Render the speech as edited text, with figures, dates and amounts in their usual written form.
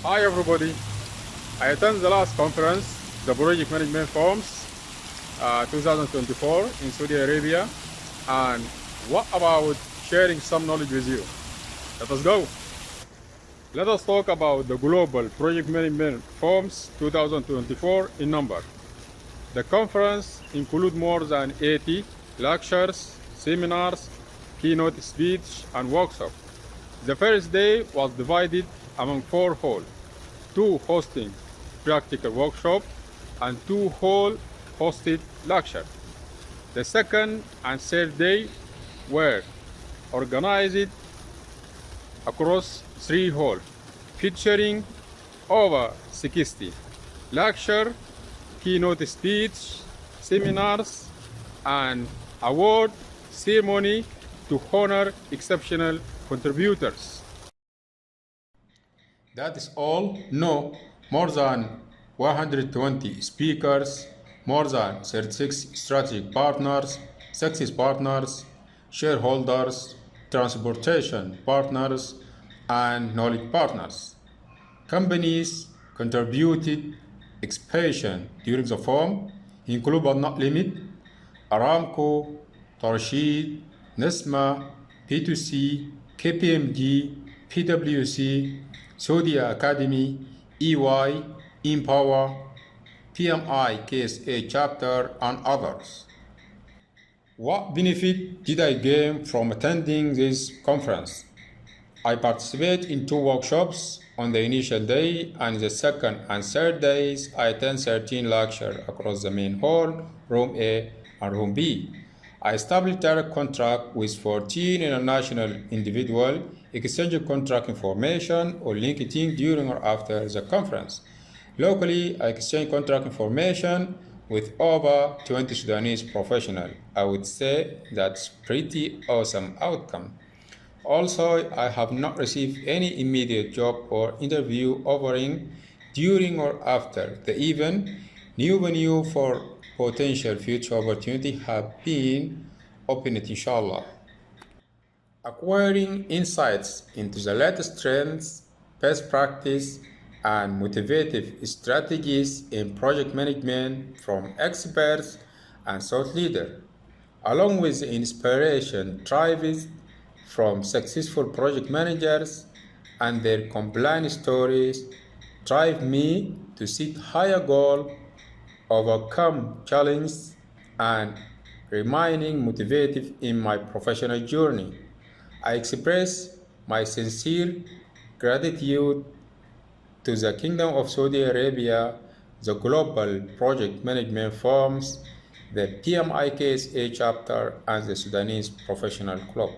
Hi everybody. I attended the last conference, the Project Management Forums 2024 in Saudi Arabia. And what about sharing some knowledge with you? Let us go. Let us talk about the Global Project Management Forums 2024 in number. The conference includes more than 80 lectures, seminars, keynote speech, and workshops. The first day was divided among 4 halls, 2 hosting practical workshop and 2 hall hosted lectures. The second and third day were organized across 3 halls, featuring over 60 lecture, keynote speech, seminars, and award ceremony to honor exceptional contributors. That is all? No, more than 120 speakers, more than 36 strategic partners, success partners, shareholders, transportation partners, and knowledge partners. Companies contributed expansion during the forum include but not limit Aramco, Tarshid, Nesma, P2C, KPMG, PwC, Saudi Academy, EY, Empower, PMI-KSA chapter, and others. What benefit did I gain from attending this conference? I participated in 2 workshops on the initial day, and the second and third days I attended 13 lectures across the main hall, room A and room B. I established direct contract with 14 international individuals, exchanging contract information on LinkedIn during or after the conference. Locally, I exchanged contract information with over 20 Sudanese professionals. I would say that's pretty awesome outcome. Also, I have not received any immediate job or interview offering during or after the event. New venue for potential future opportunity have been opened, inshallah. Acquiring insights into the latest trends, best practice, and motivative strategies in project management from experts and thought leaders, along with the inspiration derived from successful project managers and their compliance stories, drive me to set higher goals, overcome challenges, and remaining motivated in my professional journey. I express my sincere gratitude to the Kingdom of Saudi Arabia, the Global Project Management Forums, the PMI-KSA chapter, and the Sudanese Professional Club.